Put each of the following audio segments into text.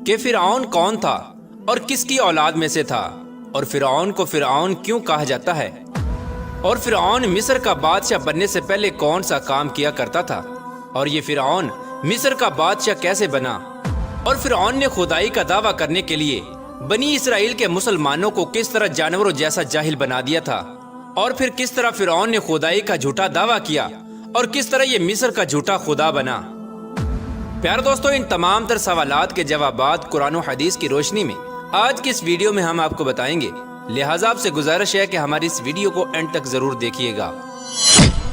کہ فرعون کون تھا اور کس کی اولاد میں سے تھا، اور فرعون کو فرعون کیوں کہا جاتا ہے، اور فرعون مصر کا بادشاہ بننے سے پہلے کون سا کام کیا کرتا تھا، اور یہ فرعون مصر کا بادشاہ کیسے بنا، اور فرعون نے خدائی کا دعویٰ کرنے کے لیے بنی اسرائیل کے مسلمانوں کو کس طرح جانوروں جیسا جاہل بنا دیا تھا، اور پھر کس طرح فرعون نے خدائی کا جھوٹا دعویٰ کیا اور کس طرح یہ مصر کا جھوٹا خدا بنا۔ پیارے دوستو، ان تمام تر سوالات کے جوابات قرآن و حدیث کی روشنی میں آج کی اس ویڈیو میں ہم آپ کو بتائیں گے، لہٰذا آپ سے گزارش ہے کہ ہماری اس ویڈیو کو اینڈ تک ضرور دیکھیے گا۔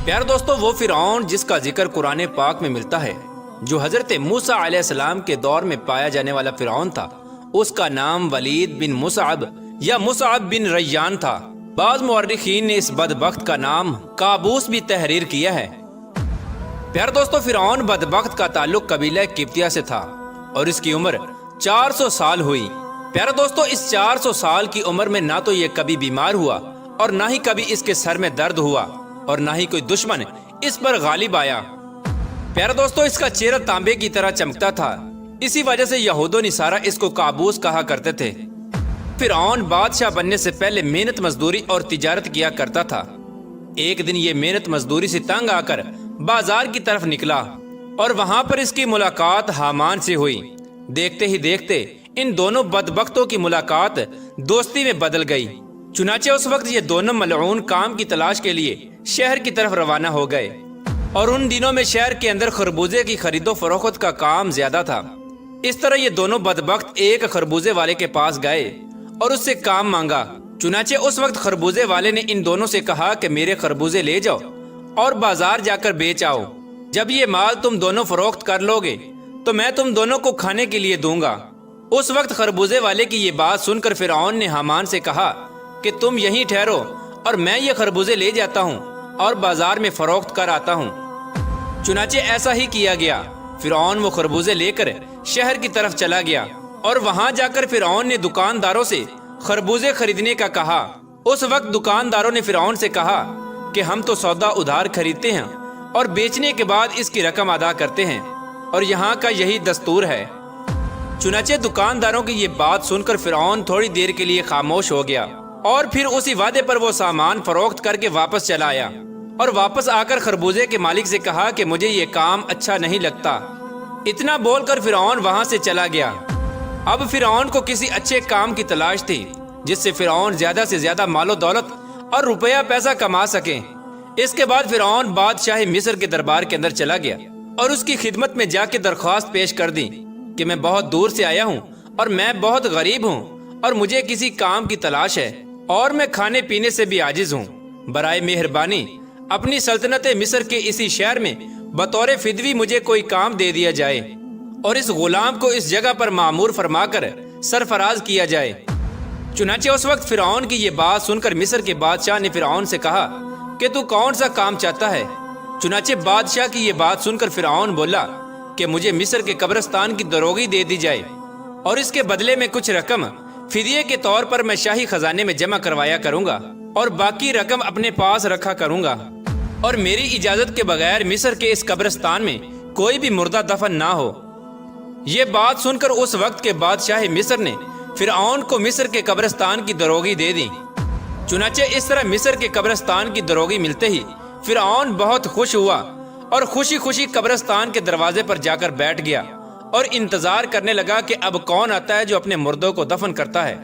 پیارے دوستو، وہ فرعون جس کا ذکر قرآن پاک میں ملتا ہے، جو حضرت موسیٰ علیہ السلام کے دور میں پایا جانے والا فرعون تھا، اس کا نام ولید بن مصعب یا مصعب بن ریان تھا۔ بعض مورخین نے اس بدبخت کا نام قابوس بھی تحریر کیا ہے۔ پیارے دوستو، فرعون بدبخت کا تعلق قبیلہ قبطیہ سے تھا اور اس کی عمر 400 سال ہوئی۔ پیارے دوستو، اس 400 سال کی عمر میں نہ تو یہ کبھی بیمار ہوا اور نہ ہی کبھی اس کے سر میں درد ہوا اور نہ ہی کوئی دشمن اس پر غالب آیا۔ پیارے دوستو، اس کا چہرہ تانبے کی طرح چمکتا تھا، اسی وجہ سے یہود و نصارہ اس کو قابوس کہا کرتے تھے۔ فرعون بادشاہ بننے سے پہلے محنت مزدوری اور تجارت کیا کرتا تھا۔ ایک دن یہ محنت مزدوری سے تنگ آ کر بازار کی طرف نکلا اور وہاں پر اس کی ملاقات حامان سے ہوئی۔ دیکھتے ہی دیکھتے ان دونوں بدبختوں کی ملاقات دوستی میں بدل گئی۔ چنانچہ اس وقت یہ دونوں ملعون کام کی تلاش کے لیے شہر کی طرف روانہ ہو گئے، اور ان دنوں میں شہر کے اندر خربوزے کی خرید و فروخت کا کام زیادہ تھا۔ اس طرح یہ دونوں بدبخت ایک خربوزے والے کے پاس گئے اور اس سے کام مانگا۔ چنانچہ اس وقت خربوزے والے نے ان دونوں سے کہا کہ میرے خربوزے لے جاؤ اور بازار جا کر بیچ آؤ۔ جب یہ مال تم دونوں فروخت کر لو گے تو میں تم دونوں کو کھانے کے لیے دوں گا۔ اس وقت خربوزے والے کی یہ بات سن کر فرعون نے حامان سے کہا کہ تم یہیں ٹھہرو اور میں یہ خربوزے لے جاتا ہوں اور بازار میں فروخت کر آتا ہوں۔ چنانچہ ایسا ہی کیا گیا۔ فرعون وہ خربوزے لے کر شہر کی طرف چلا گیا اور وہاں جا کر فرعون نے دکانداروں سے خربوزے خریدنے کا کہا۔ اس وقت دکانداروں نے فرعون سے کہا کہ ہم تو سودا ادھار خریدتے ہیں اور بیچنے کے بعد اس کی رقم ادا کرتے ہیں، اور یہاں کا یہی دستور ہے۔ چنانچہ دکانداروں کی یہ بات سن کر فرعون تھوڑی دیر کے لیے خاموش ہو گیا، اور پھر اسی وعدے پر وہ سامان فروخت کر کے واپس چلا آیا، اور واپس آ کر خربوزے کے مالک سے کہا کہ مجھے یہ کام اچھا نہیں لگتا۔ اتنا بول کر فرعون وہاں سے چلا گیا۔ اب فرعون کو کسی اچھے کام کی تلاش تھی جس سے فرعون زیادہ سے زیادہ مال و دولت اور روپیہ پیسہ کما سکے۔ اس کے بعد فرعون بادشاہ مصر کے دربار کے اندر چلا گیا اور اس کی خدمت میں جا کے درخواست پیش کر دی کہ میں بہت دور سے آیا ہوں اور میں بہت غریب ہوں اور مجھے کسی کام کی تلاش ہے، اور میں کھانے پینے سے بھی عاجز ہوں۔ برائے مہربانی اپنی سلطنت مصر کے اسی شہر میں بطور فدوی مجھے کوئی کام دے دیا جائے، اور اس غلام کو اس جگہ پر مامور فرما کر سرفراز کیا جائے۔ چنانچہ اس وقت فرعون کی یہ بات سن کر مصر کے بادشاہ نے فرعون سے کہا کہ تو کون سا کام چاہتا ہے؟ چنانچہ بادشاہ کی یہ بات سن کر فرعون بولا کہ مجھے مصر کے قبرستان کی دروگی دے دی جائے، اور اس کے بدلے میں کچھ رقم فدیے کے طور پر میں شاہی خزانے میں جمع کروایا کروں گا، اور باقی رقم اپنے پاس رکھا کروں گا، اور میری اجازت کے بغیر مصر کے اس قبرستان میں کوئی بھی مردہ دفن نہ ہو۔ یہ بات سن کر اس وقت کے بادشاہ مصر نے فرعون کو مصر کے قبرستان کی دروگی دے دی۔ چنانچہ اس طرح مصر کے قبرستان کی دروگی ملتے ہی فرعون بہت خوش ہوا اور خوشی خوشی قبرستان کے دروازے پر جا کر بیٹھ گیا اور انتظار کرنے لگا کہ اب کون آتا ہے جو اپنے مردوں کو دفن کرتا ہے۔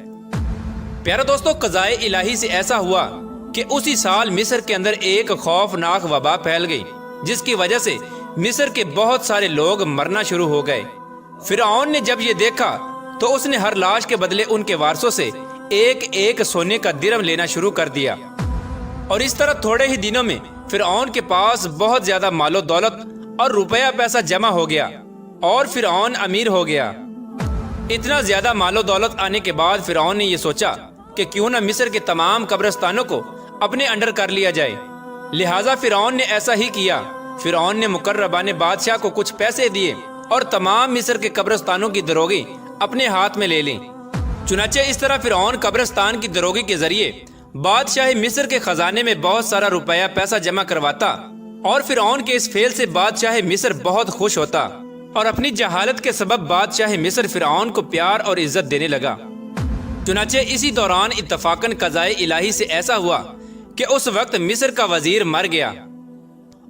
پیارے دوستو، قضائے الہی سے ایسا ہوا کہ اسی سال مصر کے اندر ایک خوفناک وبا پھیل گئی، جس کی وجہ سے مصر کے بہت سارے لوگ مرنا شروع ہو گئے۔ فرعون نے جب یہ دیکھا تو اس نے ہر لاش کے بدلے ان کے وارثوں سے ایک ایک سونے کا درم لینا شروع کر دیا، اور اس طرح تھوڑے ہی دنوں میں فرعون کے پاس بہت زیادہ مال و دولت اور روپیہ پیسہ جمع ہو گیا اور فرعون امیر ہو گیا۔ اتنا زیادہ مال و دولت آنے کے بعد فرعون نے یہ سوچا کہ کیوں نہ مصر کے تمام قبرستانوں کو اپنے انڈر کر لیا جائے، لہٰذا فرعون نے ایسا ہی کیا۔ فرعون نے مقربان بادشاہ کو کچھ پیسے دیے اور تمام مصر کے قبرستانوں کی دروگی اپنے ہاتھ میں لے لی۔ چنانچہ اس طرح فرعون قبرستان کی دروگی کے ذریعے بادشاہ مصر کے خزانے میں بہت سارا روپیہ پیسہ جمع کرواتا، اور فرعون کے اس فعل سے بادشاہ مصر بہت خوش ہوتا۔ اور اپنی جہالت کے سبب بادشاہ مصر فرعون کو پیار اور عزت دینے لگا۔ چنانچہ اسی دوران اتفاقاً قضائے الہی سے ایسا ہوا کہ اس وقت مصر کا وزیر مر گیا،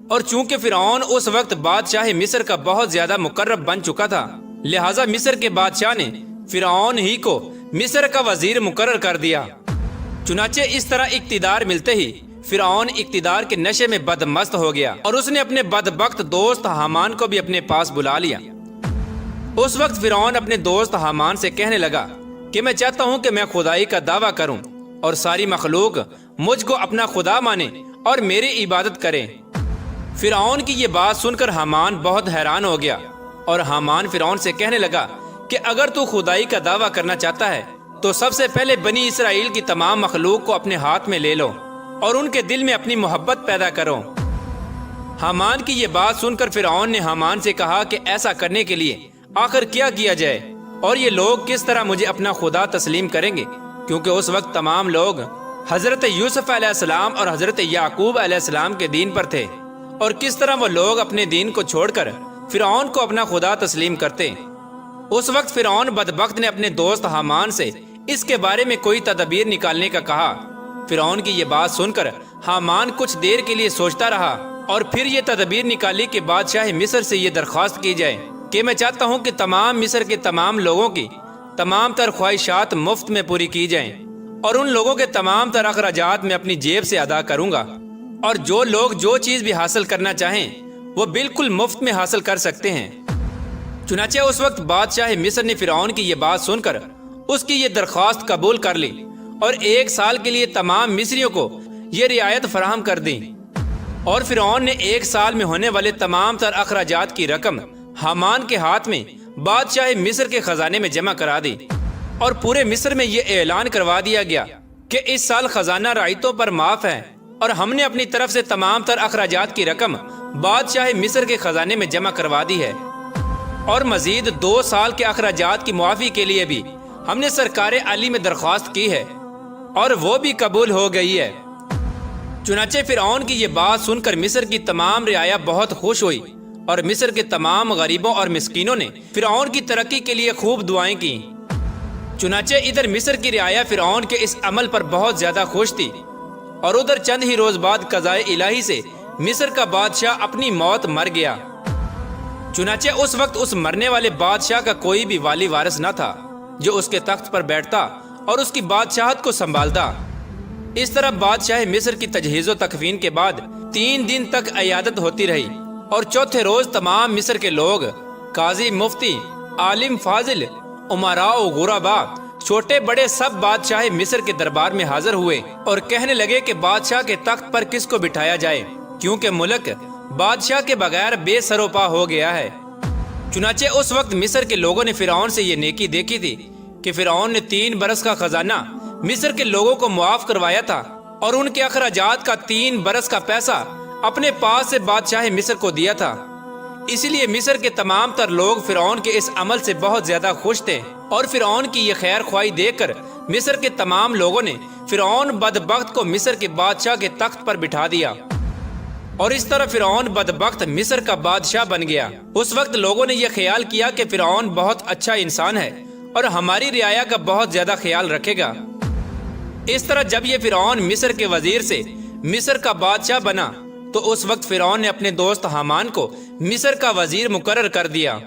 اور چونکہ فرعون اس وقت بادشاہ مصر کا بہت زیادہ مقرب بن چکا تھا، لہٰذا مصر کے بادشاہ نے فرعون ہی کو مصر کا وزیر مقرر کر دیا۔ چنانچہ اس طرح اقتدار ملتے ہی فرعون اقتدار کے نشے میں بدمست ہو گیا، اور اس نے اپنے بدبخت دوست حامان کو بھی اپنے پاس بلا لیا۔ اس وقت فرعون اپنے دوست حامان سے کہنے لگا کہ میں چاہتا ہوں کہ میں خدائی کا دعویٰ کروں اور ساری مخلوق مجھ کو اپنا خدا مانے اور میری عبادت کرے۔ فرعون کی یہ بات سن کر حامان بہت حیران ہو گیا، اور حامان فرعون سے کہنے لگا کہ اگر تو خدائی کا دعویٰ کرنا چاہتا ہے تو سب سے پہلے بنی اسرائیل کی تمام مخلوق کو اپنے ہاتھ میں لے لو اور ان کے دل میں اپنی محبت پیدا کرو۔ حامان کی یہ بات سن کر فرعون نے حامان سے کہا کہ ایسا کرنے کے لیے آخر کیا کیا جائے، اور یہ لوگ کس طرح مجھے اپنا خدا تسلیم کریں گے، کیونکہ اس وقت تمام لوگ حضرت یوسف علیہ السلام اور حضرت یعقوب علیہ السلام کے دین پر تھے، اور کس طرح وہ لوگ اپنے دین کو چھوڑ کر فرعون کو اپنا خدا تسلیم کرتے۔ اس وقت فرعون بدبخت نے اپنے دوست حامان سے اس کے بارے میں کوئی تدبیر نکالنے کا کہا۔ فرعون کی یہ بات سن کر حامان کچھ دیر کے لیے سوچتا رہا، اور پھر یہ تدبیر نکالی کہ بادشاہ مصر سے یہ درخواست کی جائے کہ میں چاہتا ہوں کہ تمام مصر کے تمام لوگوں کی تمام تر خواہشات مفت میں پوری کی جائیں، اور ان لوگوں کے تمام تر اخراجات میں اپنی جیب سے ادا کروں گا، اور جو لوگ جو چیز بھی حاصل کرنا چاہیں وہ بالکل مفت میں حاصل کر سکتے ہیں۔ چنانچہ اس وقت بادشاہ مصر نے فرعون کی یہ بات سن کر اس کی یہ درخواست قبول کر لی، اور 1 سال کے لیے تمام مصریوں کو یہ رعایت فراہم کر دی، اور فرعون نے 1 سال میں ہونے والے تمام تر اخراجات کی رقم حامان کے ہاتھ میں بادشاہ مصر کے خزانے میں جمع کرا دی، اور پورے مصر میں یہ اعلان کروا دیا گیا کہ اس سال خزانہ رعیتوں پر معاف ہے، اور ہم نے اپنی طرف سے تمام تر اخراجات کی رقم بادشاہ مصر کے خزانے میں جمع کروا دی ہے، اور مزید 2 سال کے اخراجات کی معافی کے لیے بھی ہم نے سرکار عالی میں درخواست کی ہے، اور وہ بھی قبول ہو گئی ہے۔ چنانچہ فرعون کی یہ بات سن کر مصر کی تمام رعایا بہت خوش ہوئی، اور مصر کے تمام غریبوں اور مسکینوں نے فرعون کی ترقی کے لیے خوب دعائیں کی۔ چنانچہ ادھر مصر کی رعایا فرعون کے اس عمل پر بہت زیادہ خوش تھی، اور ادھر چند ہی روز بعد قضائے الہی سے مصر کا بادشاہ اپنی موت مر گیا۔ چنانچہ اس وقت اس مرنے والے بادشاہ کا کوئی بھی والی وارث نہ تھا جو اس کے تخت پر بیٹھتا اور اس کی بادشاہت کو سنبھالتا۔ اس طرح بادشاہ مصر کی تجہیز و تکفین کے بعد 3 دن تک عیادت ہوتی رہی، اور چوتھے روز تمام مصر کے لوگ، قاضی، مفتی، عالم، فاضل، امراء و غرباء، چھوٹے بڑے سب بادشاہ مصر کے دربار میں حاضر ہوئے اور کہنے لگے کہ بادشاہ کے تخت پر کس کو بٹھایا جائے، کیونکہ ملک بادشاہ کے بغیر بے سر و پا ہو گیا ہے۔ چنانچہ اس وقت مصر کے لوگوں نے فرعون سے یہ نیکی دیکھی تھی کہ فرعون نے 3 برس کا خزانہ مصر کے لوگوں کو معاف کروایا تھا، اور ان کے اخراجات کا 3 برس کا پیسہ اپنے پاس سے بادشاہ مصر کو دیا تھا۔ اسی لیے مصر کے تمام تر لوگ فرعون کے اس عمل سے بہت زیادہ خوش تھے، اور فرعون کی یہ خیر خواہی دیکھ کر مصر کے تمام لوگوں نے فرعون بدبخت کو مصر کے بادشاہ کے تخت پر بٹھا دیا، اور اس طرح فرعون بدبخت مصر کا بادشاہ بن گیا۔ اس وقت لوگوں نے یہ خیال کیا کہ فرعون بہت اچھا انسان ہے اور ہماری رعایا کا بہت زیادہ خیال رکھے گا۔ اس طرح جب یہ فرعون مصر کے وزیر سے مصر کا بادشاہ بنا تو اس وقت فرعون نے اپنے دوست حامان کو مصر کا وزیر مقرر کر دیا۔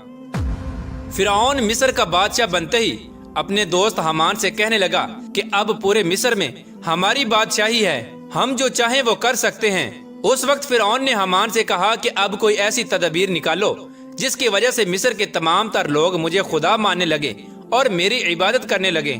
فرعون مصر کا بادشاہ بنتے ہی اپنے دوست حامان سے کہنے لگا کہ اب پورے مصر میں ہماری بادشاہی ہے، ہم جو چاہیں وہ کر سکتے ہیں۔ اس وقت فرعون نے حامان سے کہا کہ اب کوئی ایسی تدبیر نکالو جس کی وجہ سے مصر کے تمام تر لوگ مجھے خدا ماننے لگے اور میری عبادت کرنے لگے۔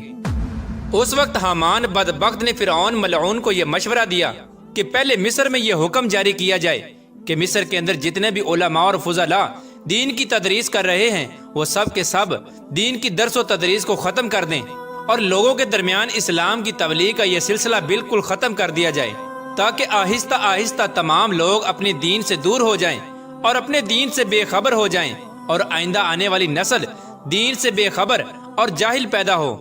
اس وقت حامان بدبخت نے فرعون ملعون کو یہ مشورہ دیا کہ پہلے مصر میں یہ حکم جاری کیا جائے کہ مصر کے اندر جتنے بھی علماء اور فضلاء دین کی تدریس کر رہے ہیں وہ سب کے سب دین کی درس و تدریس کو ختم کر دیں، اور لوگوں کے درمیان اسلام کی تبلیغ کا یہ سلسلہ بالکل ختم کر دیا جائے، تاکہ آہستہ آہستہ تمام لوگ اپنے دین سے دور ہو جائیں اور اپنے دین سے بے خبر ہو جائیں، اور آئندہ آنے والی نسل دین سے بے خبر اور جاہل پیدا ہو۔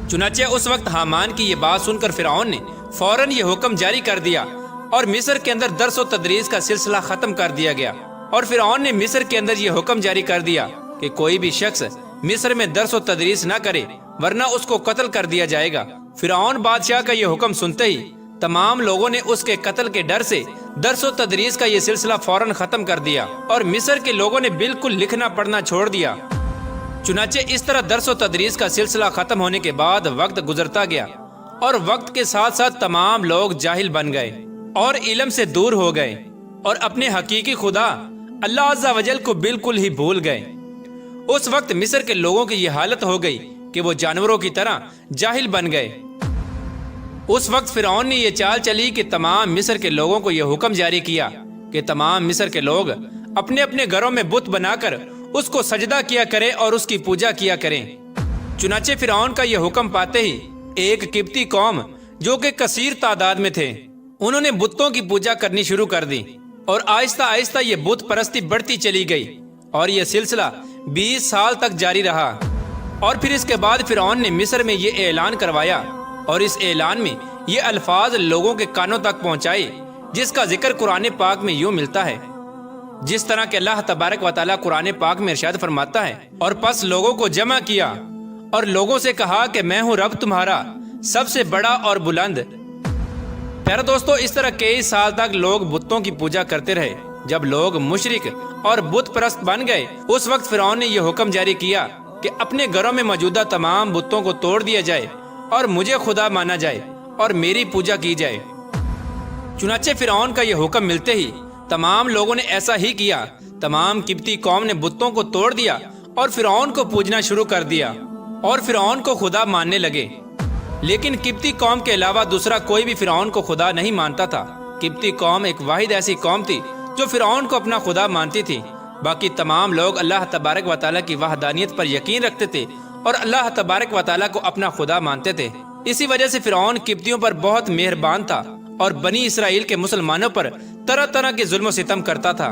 چنانچہ اس وقت حامان کی یہ بات سن کر فرعون نے فوراً یہ حکم جاری کر دیا، اور مصر کے اندر درس و تدریس کا سلسلہ ختم کر دیا گیا، اور فرعون نے مصر کے اندر یہ حکم جاری کر دیا کہ کوئی بھی شخص مصر میں درس و تدریس نہ کرے ورنہ اس کو قتل کر دیا جائے گا۔ فرعون بادشاہ کا یہ حکم سنتے ہی تمام لوگوں نے اس کے قتل کے ڈر سے درس و تدریس کا یہ سلسلہ فوراً ختم کر دیا اور مصر کے لوگوں نے بالکل لکھنا پڑھنا چھوڑ دیا۔ چنانچہ اس طرح درس و تدریس کا سلسلہ ختم ہونے کے بعد وقت گزرتا گیا اور وقت کے ساتھ ساتھ تمام لوگ جاہل بن گئے اور علم سے دور ہو گئے اور اپنے حقیقی خدا اللہ عز و جل کو بالکل ہی بھول گئے۔ اس وقت مصر کے لوگوں کی یہ حالت ہو گئی کہ وہ جانوروں کی طرح جاہل بن گئے۔ اس وقت فرعون نے یہ چال چلی کہ تمام مصر کے لوگوں کو یہ حکم جاری کیا کہ تمام مصر کے لوگ اپنے اپنے گھروں میں بت بنا کر اس کو سجدہ کیا کریں اور اس کی پوجا کیا کریں۔ چنانچہ فرعون کا یہ حکم پاتے ہی ایک قبطی قوم جو کہ کثیر تعداد میں تھے، انہوں نے بتوں کی پوجا کرنی شروع کر دی اور آہستہ آہستہ یہ بت پرستی بڑھتی چلی گئی اور یہ سلسلہ 20 سال تک جاری رہا۔ اور پھر اس کے بعد فرعون نے مصر میں یہ اعلان کروایا اور اس اعلان میں یہ الفاظ لوگوں کے کانوں تک پہنچائے جس کا ذکر قرآن پاک میں یوں ملتا ہے، جس طرح کہ اللہ تبارک و تعالیٰ قرآن پاک میں ارشاد فرماتا ہے، اور پس لوگوں کو جمع کیا اور لوگوں سے کہا کہ میں ہوں رب تمہارا سب سے بڑا اور بلند۔ پیارے دوستو، اس طرح کئی سال تک لوگ بتوں کی پوجا کرتے رہے۔ جب لوگ مشرک اور بت پرست بن گئے، اس وقت فرعون نے یہ حکم جاری کیا کہ اپنے گھروں میں موجودہ تمام بتوں کو توڑ دیا جائے اور مجھے خدا مانا جائے اور میری پوجا کی جائے۔ چنانچہ فرعون کا یہ حکم ملتے ہی تمام لوگوں نے ایسا ہی کیا۔ تمام قبطی قوم نے بتوں کو توڑ دیا اور فرعون کو پوجنا شروع کر دیا اور فرعون کو خدا ماننے لگے۔ لیکن قبطی قوم کے علاوہ دوسرا کوئی بھی فرعون کو خدا نہیں مانتا تھا۔ قبطی قوم ایک واحد ایسی قوم تھی جو فرعون کو اپنا خدا مانتی تھی۔ باقی تمام لوگ اللہ تبارک و تعالیٰ کی وحدانیت پر یقین رکھتے تھے اور اللہ تبارک و تعالیٰ کو اپنا خدا مانتے تھے۔ اسی وجہ سے فرعون قبطیوں پر بہت مہربان تھا اور بنی اسرائیل کے مسلمانوں پر طرح طرح کے ظلم و ستم کرتا تھا،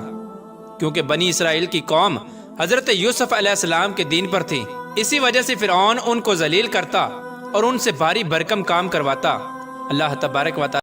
کیونکہ بنی اسرائیل کی قوم حضرت یوسف علیہ السلام کے دین پر تھی۔ اسی وجہ سے فرعون ان کو ذلیل کرتا اور ان سے بھاری بھرکم کام کرواتا۔ اللہ تبارک و تعالیٰ